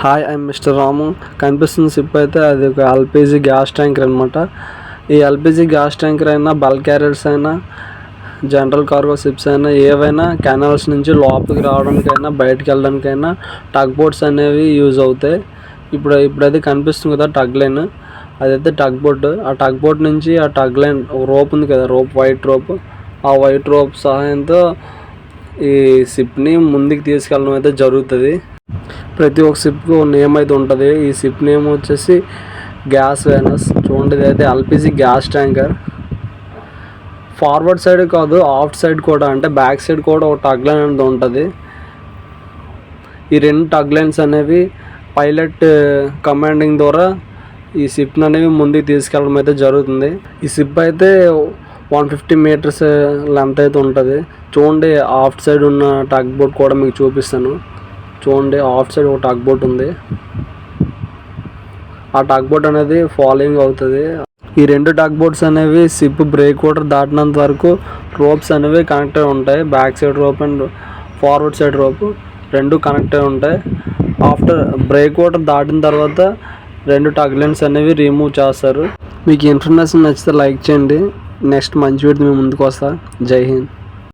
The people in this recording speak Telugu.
హాయ్, ఐఎమ్ మిస్టర్ రాము. కనిపిస్తున్న షిప్ అయితే అది ఒక ఎల్పిజి గ్యాస్ ట్యాంకర్ అనమాట. ఈ ఎల్పిజి గ్యాస్ ట్యాంకర్ అయినా, బల్క్ క్యారియర్స్ అయినా, జనరల్ కార్గో షిప్స్ అయినా, ఏవైనా కెనాల్స్ నుంచి లోపలికి రావడానికైనా, బయటకు వెళ్ళడానికైనా టగ్ బోట్స్ అనేవి యూజ్ అవుతాయి. ఇప్పుడైతే కనిపిస్తుంది కదా టగ్ లైన్, అదైతే టగ్ బోట్. ఆ టగ్ బోట్ నుంచి ఆ టగ్ లైన్ రోప్ ఉంది కదా, వైట్ రోప్, ఆ వైట్ రోప్ సహాయంతో ఈ షిప్ని ముందుకు తీసుకెళ్ళడం అయితే జరుగుతుంది. ప్రతి ఒక్క షిప్కి నేమ్ అయితే ఉంటుంది. ఈ షిప్ నేమ్ వచ్చేసి గ్యాస్ వేనస్. చూడండి, ఇదైతే LPG gas tanker. Forward side కాదు, ఆఫ్ట్ సైడ్ కూడా, అంటే బ్యాక్ సైడ్ కూడా ఒక టగ్ లైన్ అనేది ఉంటుంది. ఈ రెండు టగ్ లైన్స్ అనేవి పైలట్ కమాండింగ్ ద్వారా ఈ షిప్ని అనేవి ముందుకు తీసుకెళ్ళడం అయితే జరుగుతుంది. ఈ షిప్ అయితే 150 మీటర్స్ లెంత్ అయితే ఉంటుంది. చూడండి, ఆఫ్ట్ సైడ్ ఉన్న టగ్ బోట్ కూడా మీకు చూపిస్తాను. చూడండి, ఆఫ్ సైడ్ ఒక టగ్ బోట్ ఉంది. ఆ టగ్ బోట్ అనేది ఫాలోయింగ్ అవుతుంది. ఈ రెండు టగ్ బోట్స్ అనేవి షిప్ బ్రేక్ వాటర్ దాటినంత వరకు రోప్స్ అనేవి కనెక్ట్ అయి ఉంటాయి. Back side rope and forward side rope రెండు కనెక్ట్ అయి ఉంటాయి. ఆఫ్టర్ బ్రేక్ వాటర్ దాటిన తర్వాత రెండు టగ్ లైన్స్ అనేవి రిమూవ్ చేస్తారు. మీకు ఇన్ఫర్మేషన్ నచ్చితే లైక్ చేయండి. నెక్స్ట్ మంచి వీడియో మీ ముందుకు వస్తా. జై హింద్.